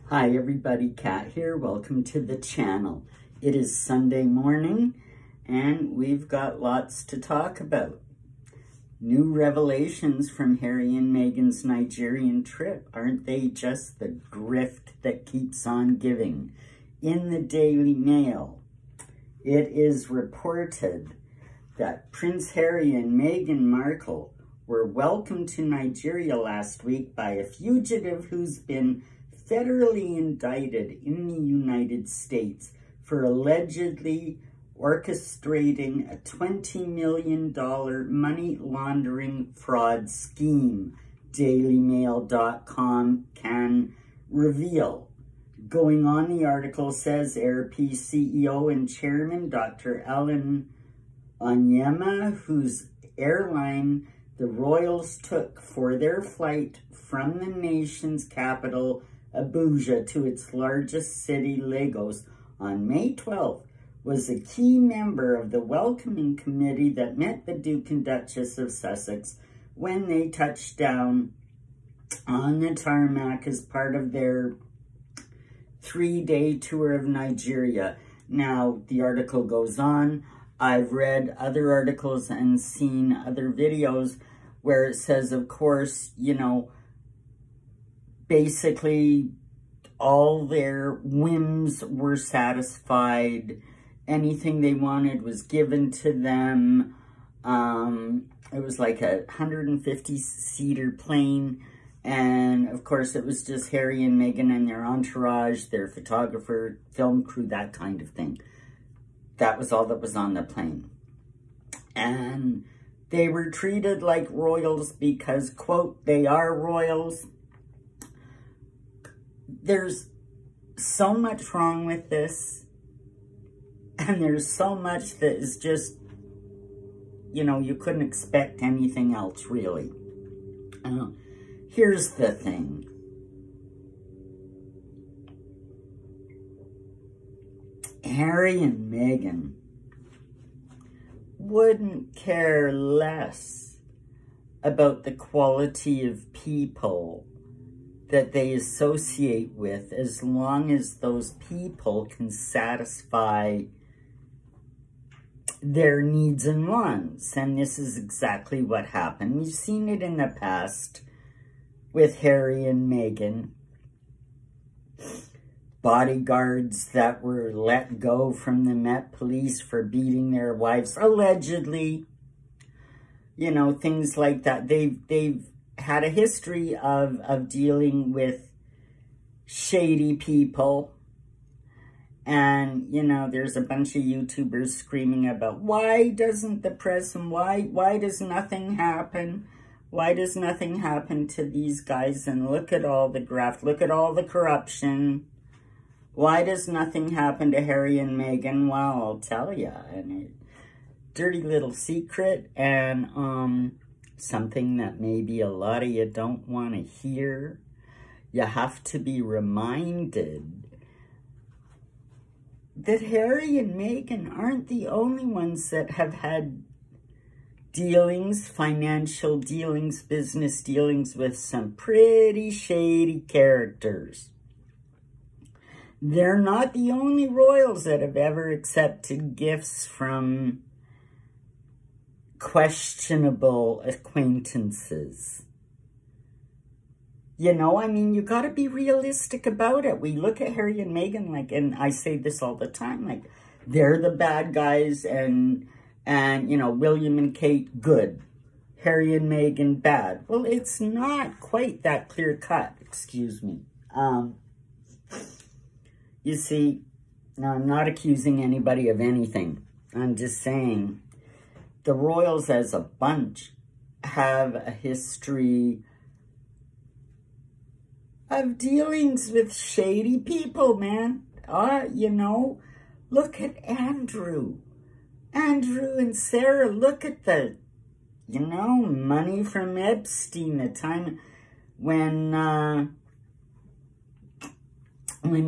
Hi everybody, Kat here. Welcome to the channel. It is Sunday morning and we've got lots to talk about. New revelations from Harry and Meghan's Nigerian trip. Aren't they just the grift that keeps on giving? In the Daily Mail, it is reported that Prince Harry and Meghan Markle were welcomed to Nigeria last week by a fugitive who's been federally indicted in the United States for allegedly orchestrating a $20 million money laundering fraud scheme, dailymail.com can reveal. Going on, the article says Airpeace CEO and chairman Dr. Alan Onyema, whose airline the royals took for their flight from the nation's capital Abuja to its largest city, Lagos, on May 12th, was a key member of the welcoming committee that met the Duke and Duchess of Sussex when they touched down on the tarmac as part of their 3-day tour of Nigeria. Now, the article goes on. I've read other articles and seen other videos where it says, of course, you know, basically, all their whims were satisfied. Anything they wanted was given to them. It was like a 150-seater plane. And, of course, it was just Harry and Meghan and their entourage, their photographer, film crew, that kind of thing. That was all that was on the plane. And they were treated like royals because, quote, they are royals. There's so much wrong with this, and there's so much that is just, you know, you couldn't expect anything else, really. Here's the thing. Harry and Meghan wouldn't care less about the quality of people that they associate with, as long as those people can satisfy their needs and wants. And this is exactly what happened. We've seen it in the past with Harry and Meghan. Bodyguards that were let go from the Met Police for beating their wives, allegedly. You know, things like that. They've had a history of dealing with shady people. And, you know, there's a bunch of YouTubers screaming about, why doesn't the president, why does nothing happen? Why does nothing happen to these guys? And look at all the graft, look at all the corruption. Why does nothing happen to Harry and Meghan? Well, I'll tell you, and a dirty little secret, and something that maybe a lot of you don't want to hear. You have to be reminded that Harry and Meghan aren't the only ones that have had dealings, financial dealings, business dealings with some pretty shady characters. They're not the only royals that have ever accepted gifts from questionable acquaintances. You know, I mean, you got to be realistic about it. We look at Harry and Meghan like, and I say this all the time, like, they're the bad guys, and you know, William and Kate, good. Harry and Meghan, bad. Well, it's not quite that clear cut, excuse me. You see, now I'm not accusing anybody of anything. I'm just saying the royals as a bunch have a history of dealings with shady people, man. You know, look at Andrew and Sarah. Look at the, you know, money from Epstein, the time when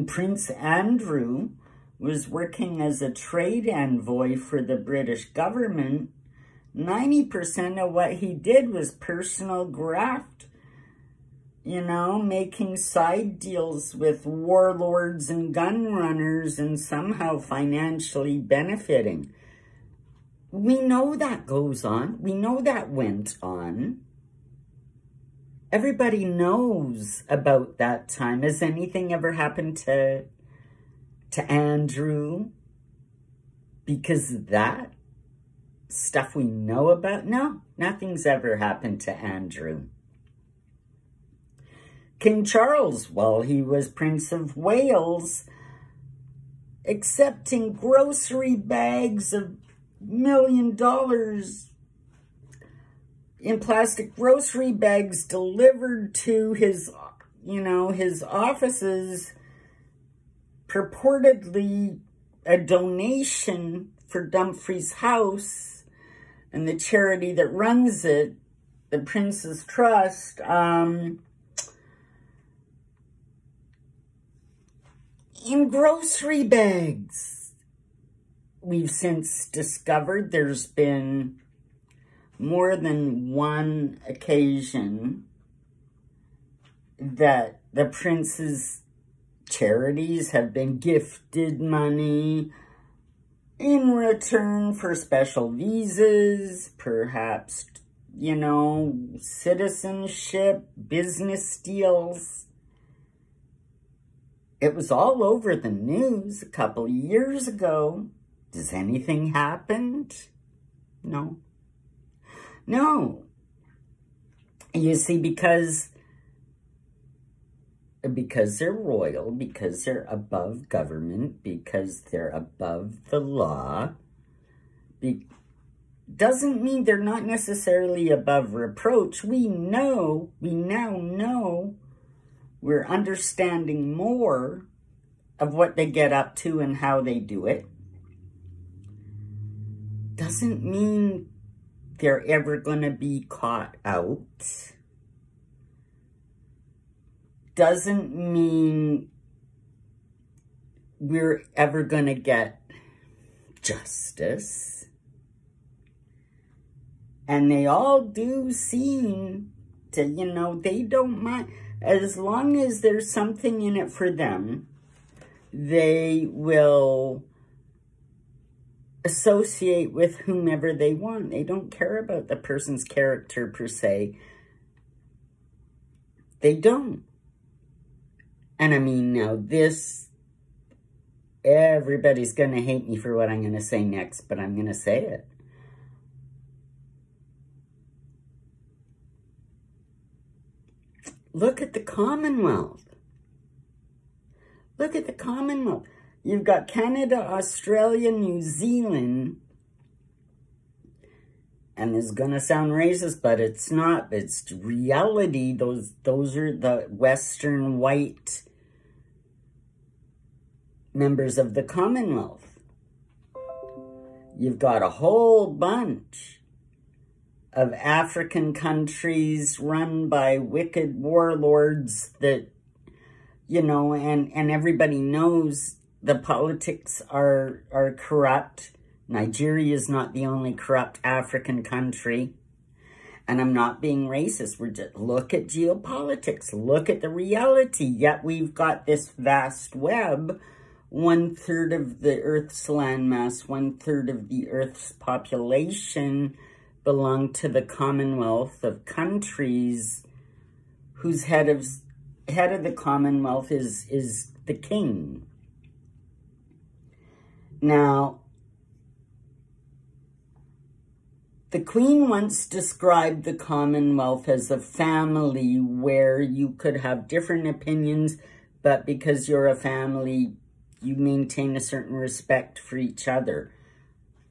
Prince Andrew was working as a trade envoy for the British government. 90% of what he did was personal graft you know, making side deals with warlords and gun runners and somehow financially benefiting. We know that goes on. We know that went on. Everybody knows about that time. Has anything ever happened to Andrew because of that stuff we know about? No, nothing's ever happened to Andrew. King Charles, while he was Prince of Wales, accepting grocery bags of $1 million in plastic grocery bags delivered to his, you know, his offices, purportedly a donation for Dumfries House and the charity that runs it, the Prince's Trust. In grocery bags. We've since discovered there's been more than one occasion that the Prince's charities have been gifted money in return for special visas, perhaps, you know, citizenship, business deals. It was all over the news a couple of years ago. Does anything happen? No. No. You see, because they're royal, because they're above government, because they're above the law, doesn't mean they're not necessarily above reproach. We now know, we're understanding more of what they get up to and how they do it. Doesn't mean they're ever going to be caught out. Doesn't mean we're ever going to get justice. And they all do seem to, you know, they don't mind. As long as there's something in it for them, they will associate with whomever they want. They don't care about the person's character per se. They don't. And I mean, now this, everybody's going to hate me for what I'm going to say next, but I'm going to say it. Look at the Commonwealth. Look at the Commonwealth. You've got Canada, Australia, New Zealand. And it's going to sound racist, but it's not. It's reality. Those are the Western white members of the Commonwealth. You've got a whole bunch of African countries run by wicked warlords that, you know, and everybody knows the politics are corrupt. Nigeria is not the only corrupt African country. And I'm not being racist. We're just, look at geopolitics. Look at the reality. Yet we've got this vast web. 1/3 of the Earth's landmass, 1/3 of the Earth's population belong to the Commonwealth of countries whose head of the Commonwealth is the king. Now, the Queen once described the Commonwealth as a family where you could have different opinions, but because you're a family, you maintain a certain respect for each other.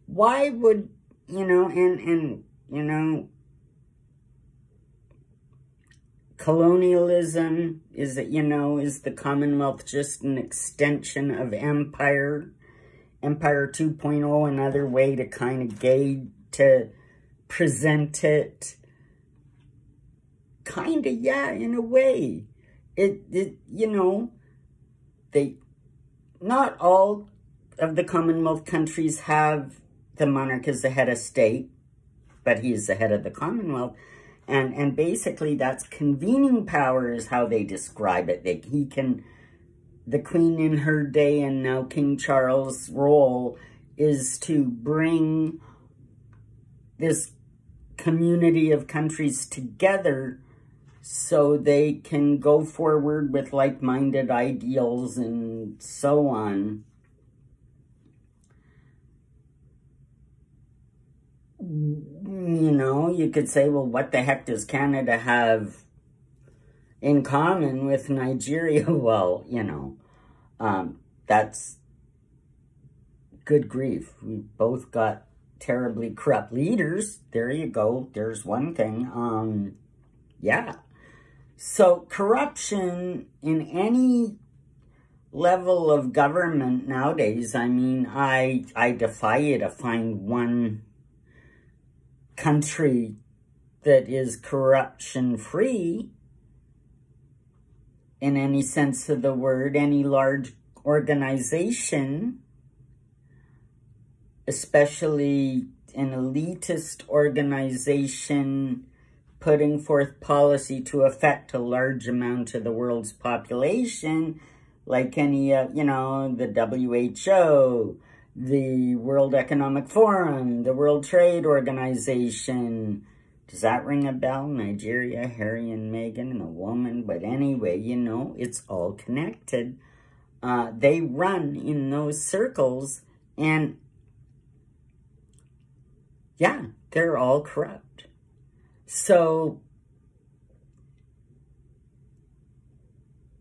Why would, you know, and you know, colonialism, is it, you know, is the Commonwealth just an extension of empire? Empire 2.0, another way to kind of to present it. Kind of, yeah, in a way. It, you know, not all of the Commonwealth countries have the monarch as the head of state, but he is the head of the Commonwealth. And basically that's convening power is how they describe it. The Queen in her day and now King Charles' role is to bring this community of countries together so they can go forward with like-minded ideals and so on. You know, you could say, well, what the heck does Canada have in common with Nigeria? Well, you know, that's good grief. We both got terribly corrupt leaders. There you go. There's one thing. Yeah. So corruption in any level of government nowadays, I mean, I defy you to find one country that is corruption-free in any sense of the word. Any large organization, especially an elitist organization putting forth policy to affect a large amount of the world's population, like any, you know, the WHO, the World Economic Forum, the World Trade Organization. Does that ring a bell? Nigeria, Harry and Meghan, and a woman. But anyway, you know, it's all connected. They run in those circles, and yeah, they're all corrupt. So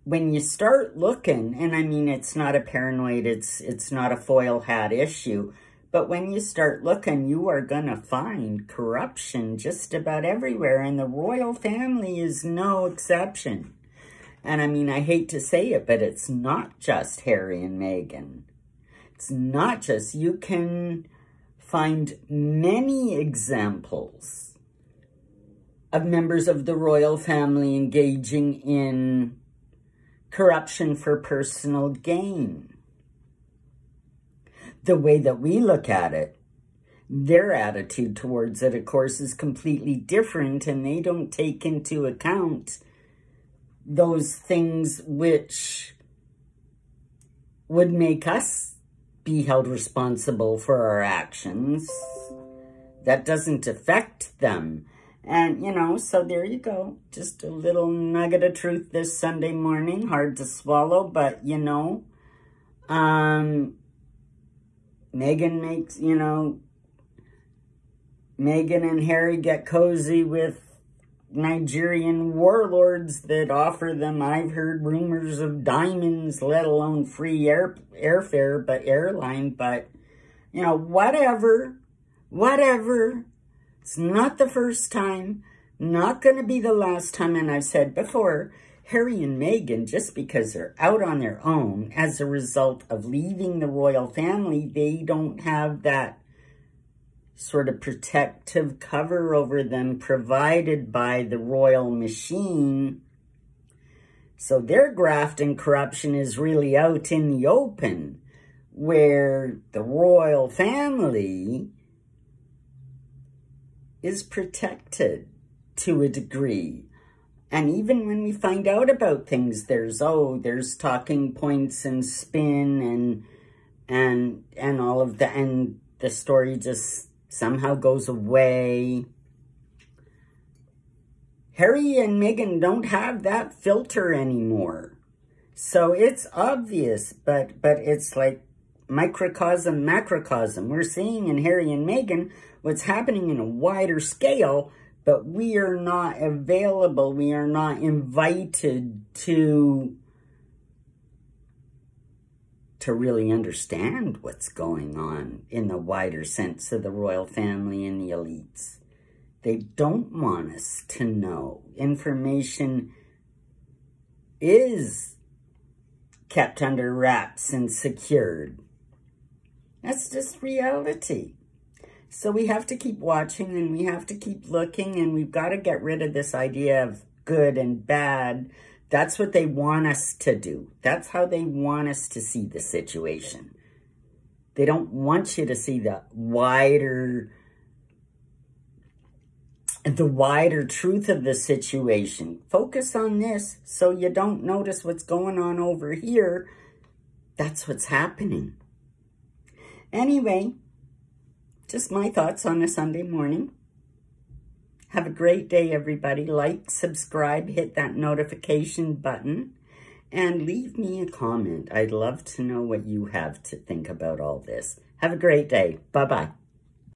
when you start looking, and I mean, it's not a paranoid, it's not a foil hat issue, but when you start looking, you are going to find corruption just about everywhere, and the royal family is no exception. And I mean, I hate to say it, but it's not just Harry and Meghan. It's not just, you can find many examples of members of the royal family engaging in corruption for personal gain. The way that we look at it, their attitude towards it, of course, is completely different, and they don't take into account those things which would make us be held responsible for our actions. That doesn't affect them. And, you know, so there you go. Just a little nugget of truth this Sunday morning. Hard to swallow, but, you know, Meghan makes, you know, Meghan and Harry get cozy with Nigerian warlords that offer them, I've heard rumors of diamonds, let alone free airfare, but airline, but, you know, whatever. It's not the first time, not going to be the last time, and I've said before, Harry and Meghan, just because they're out on their own as a result of leaving the royal family, they don't have that sort of protective cover over them provided by the royal machine. So their graft and corruption is really out in the open, where the royal family is protected to a degree. And even when we find out about things, there's talking points and spin and all of that, and the story just somehow goes away. Harry and Meghan don't have that filter anymore. So it's obvious, but it's like microcosm, macrocosm. We're seeing in Harry and Meghan what's happening in a wider scale, but we are not available, we are not invited to really understand what's going on in the wider sense of the royal family and the elites. They don't want us to know. Information is kept under wraps and secured. That's just reality. So we have to keep watching, and we have to keep looking, and we've got to get rid of this idea of good and bad. That's what they want us to do. That's how they want us to see the situation. They don't want you to see the wider the wider truth of the situation. Focus on this so you don't notice what's going on over here. That's what's happening. Anyway, just my thoughts on a Sunday morning. Have a great day, everybody. Like, subscribe, hit that notification button, and leave me a comment. I'd love to know what you have to think about all this. Have a great day. Bye-bye.